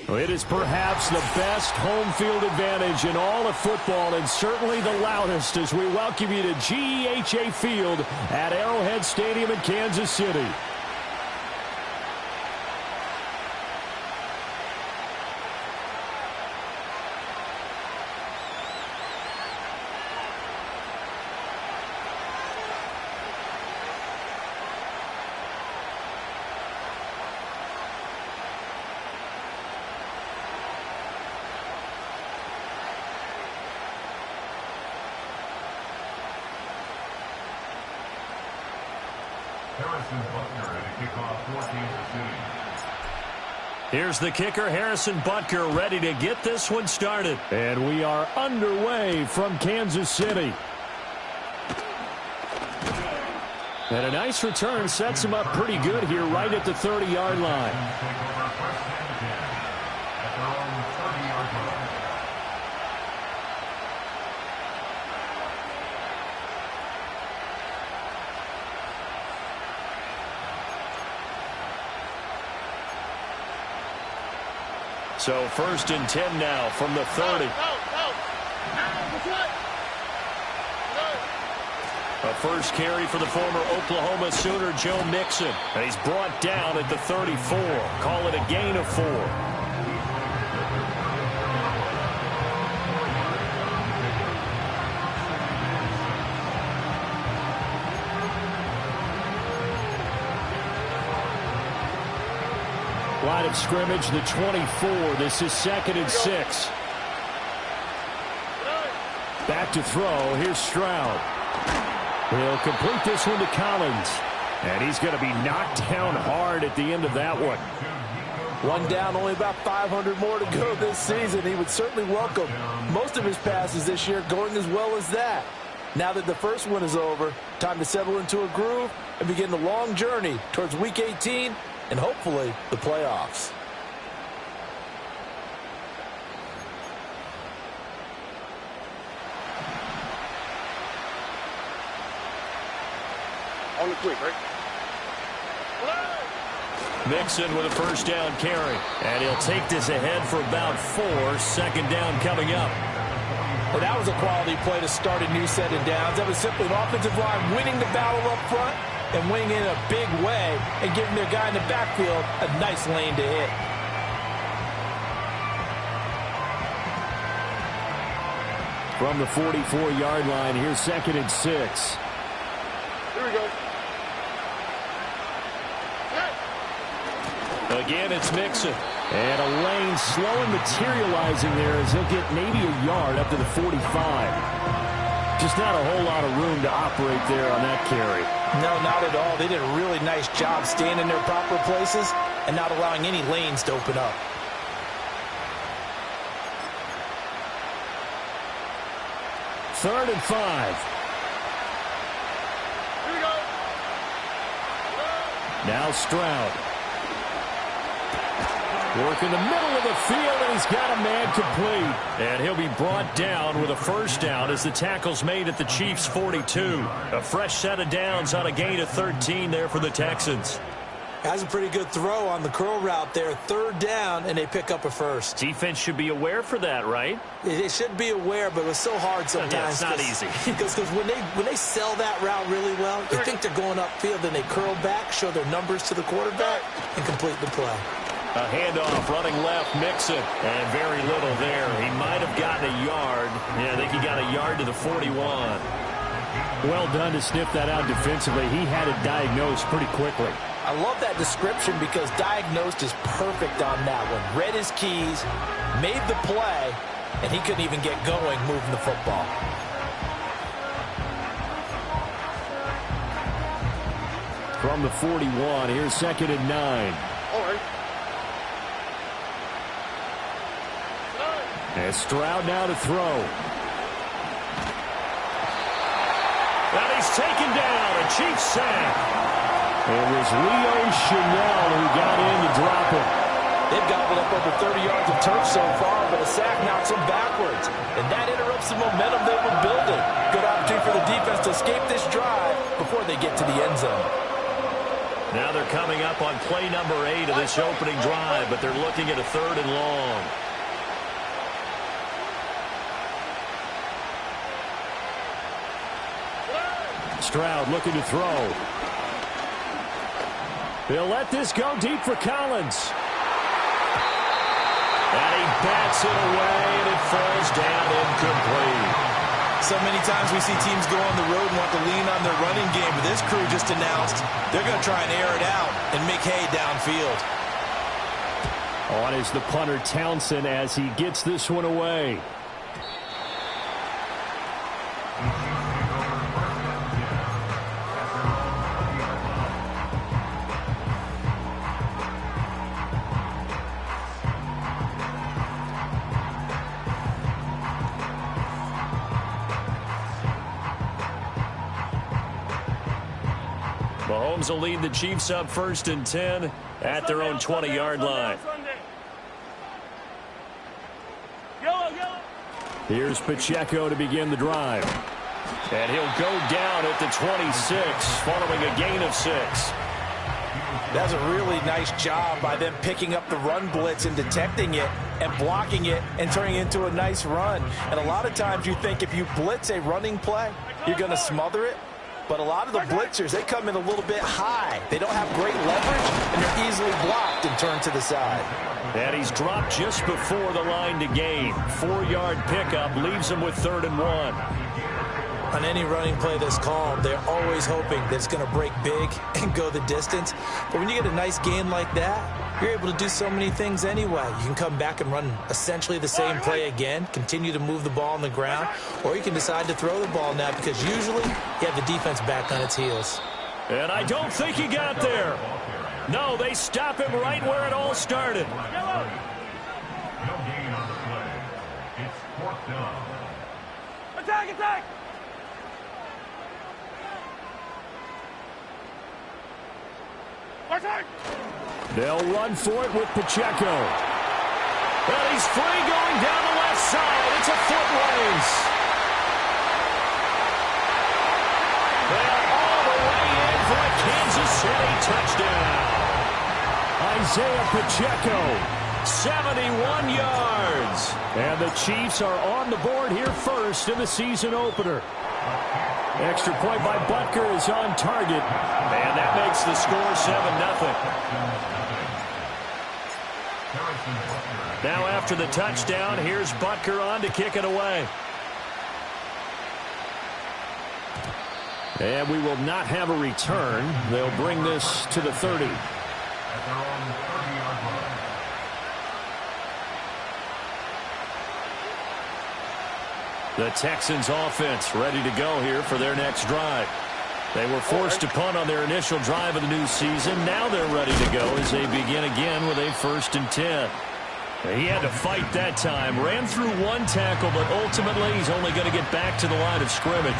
It is perhaps the best home field advantage in all of football, and certainly the loudest, as we welcome you to GEHA Field at Arrowhead Stadium in Kansas City. Here's the kicker, Harrison Butker, ready to get this one started. And we are underway from Kansas City. And a nice return sets him up pretty good here right at the 30-yard line. So 1st and 10 now from the 30. A first carry for the former Oklahoma Sooner, Joe Mixon. And he's brought down at the 34. Call it a gain of 4. Line of scrimmage, the 24. This is 2nd and 6. Back to throw. Here's Stroud. He'll complete this one to Collins. And he's going to be knocked down hard at the end of that one. One down, only about 500 more to go this season. He would certainly welcome most of his passes this year going as well as that. Now that the first one is over, time to settle into a groove and begin the long journey towards Week 18 and hopefully the playoffs. On the quick, right? Mixon with a first down carry. And he'll take this ahead for about 4. 2nd down coming up. Well, that was a quality play to start a new set of downs. That was simply an offensive line winning the battle up front and winning in a big way and giving their guy in the backfield a nice lane to hit. From the 44-yard line, here's 2nd and 6. Here we go. Again, it's Mixon. And a lane slowly materializing there as he'll get maybe a yard up to the 45. Just not a whole lot of room to operate there on that carry. No, not at all. They did a really nice job staying in their proper places and not allowing any lanes to open up. Third and 5. Here we go. Now Stroud. Work in the middle of the field, and he's got a man complete. And he'll be brought down with a first down as the tackle's made at the Chiefs' 42. A fresh set of downs on a gain of 13 there for the Texans. That's a pretty good throw on the curl route there. 3rd down, and they pick up a first. Defense should be aware for that, right? They should be aware, but it's so hard sometimes. Yeah, it's not easy. Because when they sell that route really well, you think they're going upfield, then they curl back, show their numbers to the quarterback, and complete the play. A handoff, running left, Mixon. And very little there. He might have gotten a yard. Yeah, I think he got a yard to the 41. Well done to sniff that out defensively. He had it diagnosed pretty quickly. I love that description because diagnosed is perfect on that one. Read his keys, made the play, and he couldn't even get going moving the football. From the 41, here's 2nd and 9. All right. And Stroud now to throw. And he's taken down. A Chiefs sack. It was Leo Chanel who got in to drop him. They've gobbled up over 30 yards of turf so far, but a sack knocks them backwards. And that interrupts the momentum they were building. Good opportunity for the defense to escape this drive before they get to the end zone. Now they're coming up on play number 8 of this opening drive, but they're looking at a 3rd and long. Stroud looking to throw. He'll let this go deep for Collins. And he bats it away, and it falls down incomplete. So many times we see teams go on the road and want to lean on their running game, but this crew just announced they're going to try and air it out and make hay downfield. On is the punter Townsend as he gets this one away. Mahomes will lead the Chiefs up 1st and 10 at their own 20-yard line. Here's Pacheco to begin the drive. And he'll go down at the 26 following a gain of 6. That's a really nice job by them picking up the run blitz and detecting it and blocking it and turning it into a nice run. And a lot of times you think if you blitz a running play, you're going to smother it. But a lot of the blitzers, they come in a little bit high. They don't have great leverage, and they're easily blocked and turned to the side. And he's dropped just before the line to gain. 4-yard pickup leaves him with 3rd and 1. On any running play that's called, they're always hoping that it's going to break big and go the distance. But when you get a nice gain like that, you're able to do so many things anyway. You can come back and run essentially the same play again, continue to move the ball on the ground, or you can decide to throw the ball now because usually you have the defense back on its heels. And I don't think he got there. No, they stop him right where it all started. No gain on the play. It's 4th down. Attack, attack! Attack! They'll run for it with Pacheco. And he's free going down the left side. It's a foot race. They're all the way in for a Kansas City touchdown. Isaiah Pacheco, 71 yards. And the Chiefs are on the board here first in the season opener. Extra point by Butker is on target. And that makes the score 7-0. Now after the touchdown, here's Butker on to kick it away. And we will not have a return. They'll bring this to the 30. At their own 30-yard line. The Texans offense ready to go here for their next drive. They were forced to punt on their initial drive of the new season. Now they're ready to go as they begin again with a 1st and 10. He had to fight that time. Ran through one tackle, but ultimately he's only going to get back to the line of scrimmage.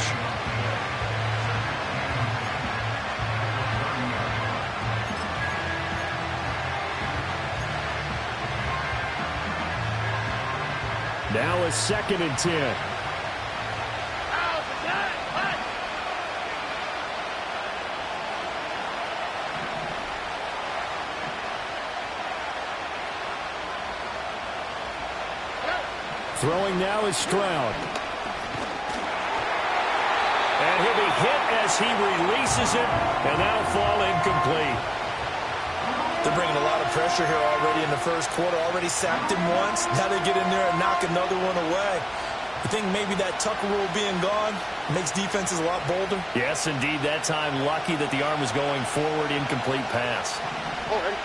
Now a 2nd and 10. Throwing now is Stroud. And he'll be hit as he releases it, and that'll fall incomplete. They're bringing a lot of pressure here already in the first quarter. Already sacked him once. Now they get in there and knock another one away. I think maybe that Tucker rule being gone makes defenses a lot bolder. Yes, indeed. That time, lucky that the arm was going forward. Incomplete pass. All right.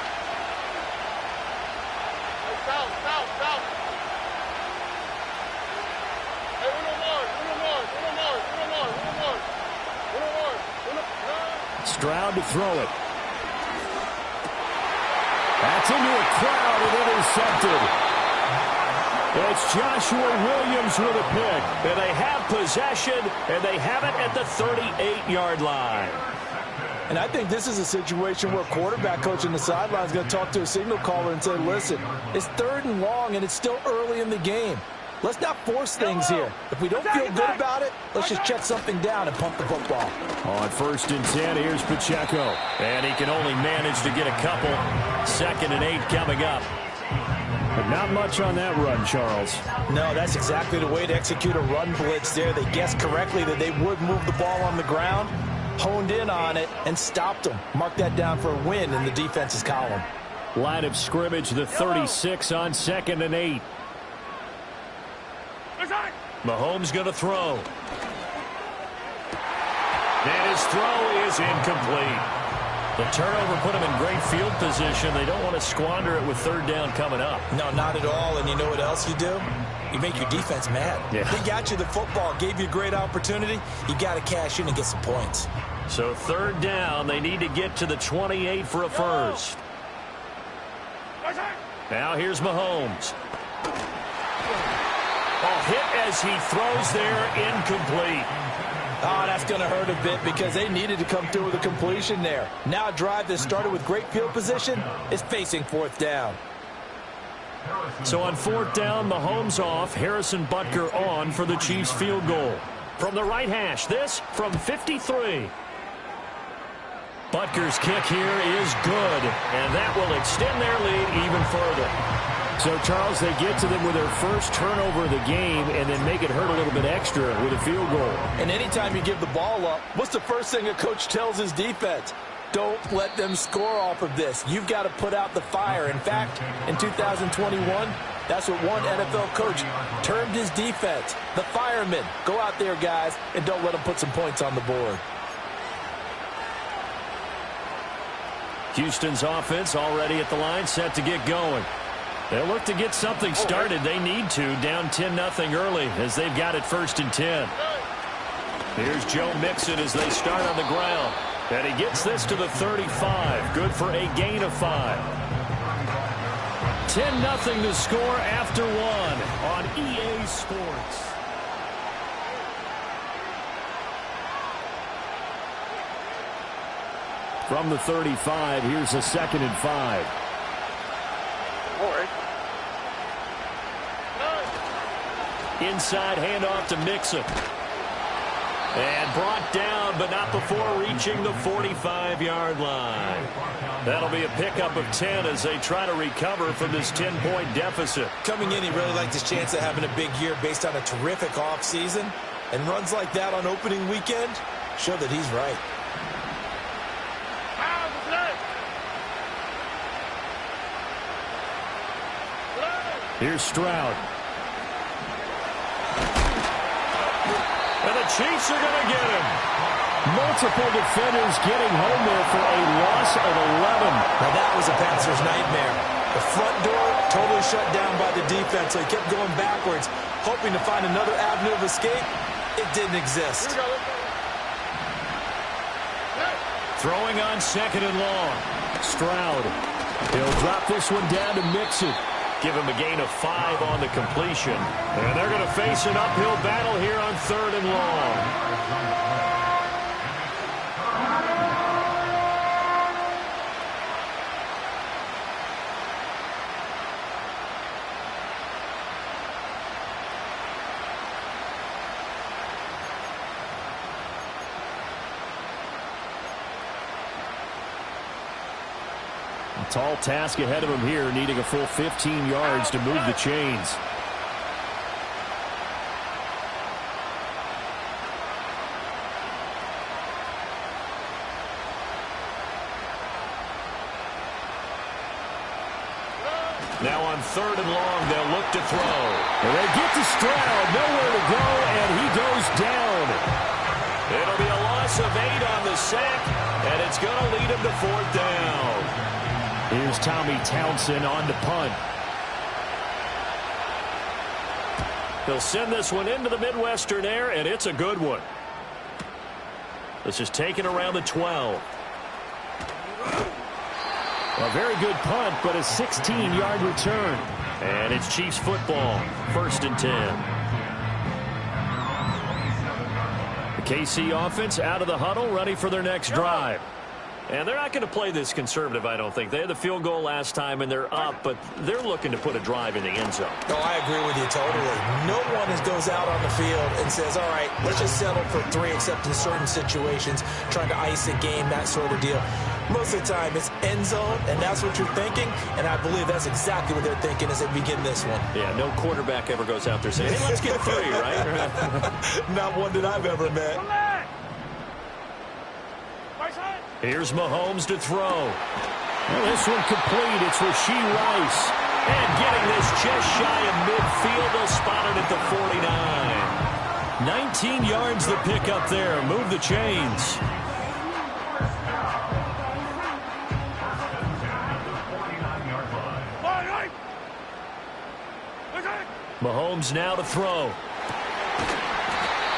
Foul. Hey, uno more. Stroud to throw it. That's into a crowd and intercepted. It's Joshua Williams with a pick. And they have possession, and they have it at the 38-yard line. And I think this is a situation where quarterback coach on the sideline is going to talk to a signal caller and say, listen, it's 3rd and long, and it's still early in the game. Let's not force things here. If we don't feel good about it, let's just check something down and pump the football. On 1st and 10, here's Pacheco. And he can only manage to get a couple. 2nd and 8 coming up. But not much on that run, Charles. No, that's exactly the way to execute a run blitz there. They guessed correctly that they would move the ball on the ground, honed in on it, and stopped them. Mark that down for a win in the defense's column. Line of scrimmage, the 36 on 2nd and 8. Mahomes going to throw. And his throw is incomplete. The turnover put him in great field position. They don't want to squander it with 3rd down coming up. No, not at all. And you know what else you do? You make your defense mad. Yeah. They got you the football, gave you a great opportunity. You got to cash in and get some points. So 3rd down, they need to get to the 28 for a first. Now here's Mahomes. Hit as he throws there, incomplete. Oh, that's going to hurt a bit because they needed to come through with a completion there. Now a drive that started with great field position is facing 4th down. So on 4th down, Mahomes off, Harrison Butker on for the Chiefs field goal. From the right hash, this from 53. Butker's kick here is good, and that will extend their lead even further. So, Charles, they get to them with their first turnover of the game and then make it hurt a little bit extra with a field goal. And anytime you give the ball up, what's the first thing a coach tells his defense? Don't let them score off of this. You've got to put out the fire. In fact, in 2021, that's what one NFL coach termed his defense, the firemen. Go out there, guys, and don't let them put some points on the board. Houston's offense already at the line, set to get going. They'll look to get something started. They need to, down 10-0 early as they've got it 1st and 10. Here's Joe Mixon as they start on the ground. And he gets this to the 35. Good for a gain of 5. 10-0 to score after 1 on EA Sports. From the 35, here's a 2nd and 5. Inside handoff to Mixon. And brought down, but not before reaching the 45-yard line. That'll be a pickup of 10 as they try to recover from this 10-point deficit. Coming in, he really liked his chance of having a big year based on a terrific offseason. And runs like that on opening weekend show that he's right. Here's Stroud. And the Chiefs are going to get him. Multiple defenders getting home there for a loss of 11. Now that was a passer's nightmare. The front door totally shut down by the defense, so he kept going backwards, hoping to find another avenue of escape. It didn't exist. Throwing on 2nd and long. Stroud. He'll drop this one down to Mixon. Give him a gain of 5 on the completion. And they're going to face an uphill battle here on 3rd and long. Tall task ahead of him here, needing a full 15 yards to move the chains. Now on 3rd and long, they'll look to throw. And they get to Stroud, nowhere to go, and he goes down. It'll be a loss of 8 on the sack, and it's going to lead him to 4th down. Here's Tommy Townsend on to punt. He'll send this one into the Midwestern air, and it's a good one. This is taken around the 12. A very good punt, but a 16-yard return. And it's Chiefs football, 1st and 10. The KC offense out of the huddle, ready for their next drive. And they're not going to play this conservative, I don't think. They had the field goal last time, and they're up, but they're looking to put a drive in the end zone. Oh, I agree with you totally. No one goes out on the field and says, all right, let's just settle for 3, except in certain situations, trying to ice a game, that sort of deal. Most of the time, it's end zone, and that's what you're thinking, and I believe that's exactly what they're thinking as they begin this one. Yeah, no quarterback ever goes out there saying, hey, let's get 3, right? Not one that I've ever met. Here's Mahomes to throw. Well, this one complete. It's Rashee Rice. And getting this just shy of midfield. They'll spot it at the 49. 19 yards to pick up there. Move the chains. Mahomes now to throw.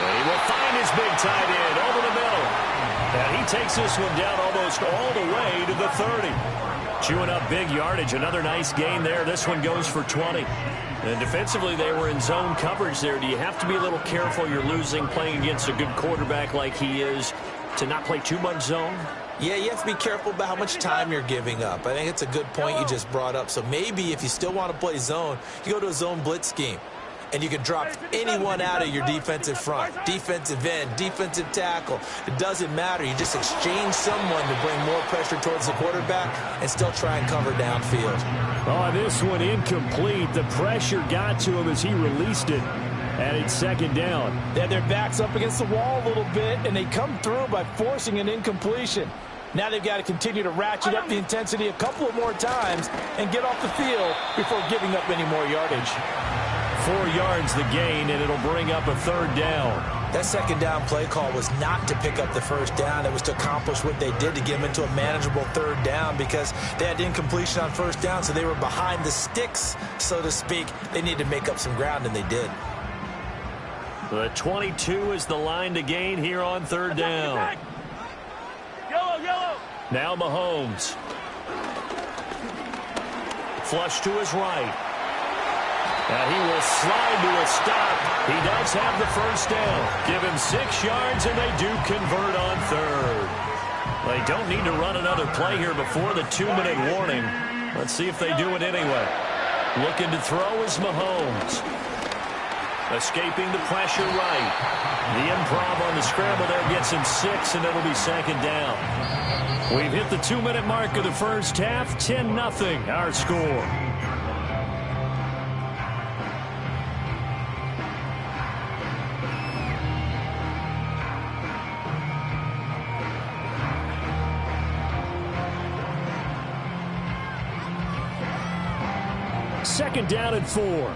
And he will find his big tight end over the middle. And he takes this one down almost all the way to the 30. Chewing up big yardage. Another nice gain there. This one goes for 20. And defensively, they were in zone coverage there. Do you have to be a little careful? You're losing playing against a good quarterback like he is to not play too much zone? Yeah, you have to be careful about how much time you're giving up. I think it's a good point you just brought up. So maybe if you still want to play zone, you go to a zone blitz scheme. And you can drop anyone out of your defensive front, defensive end, defensive tackle. It doesn't matter. You just exchange someone to bring more pressure towards the quarterback and still try and cover downfield. Oh, this one incomplete. The pressure got to him as he released it. And it's second down. They had their backs up against the wall a little bit, and they come through by forcing an incompletion. Now they've got to continue to ratchet up the intensity a couple of more times and get off the field before giving up any more yardage. 4 yards the gain, and it'll bring up a third down. That second down play call was not to pick up the first down. It was to accomplish what they did to get them into a manageable third down because they had incompletion on first down, so they were behind the sticks, so to speak. They needed to make up some ground, and they did. The 22 is the line to gain here on third down. Yellow. Now Mahomes. Flush to his right. And he will slide to a stop. He does have the first down. Give him 6 yards, and they do convert on third. They don't need to run another play here before the 2-minute warning. Let's see if they do it anyway. Looking to throw is Mahomes. Escaping the pressure right. The improv on the scramble there gets him 6, and it'll be second down. We've hit the 2-minute mark of the first half. 10-0 our score. Second down and 4.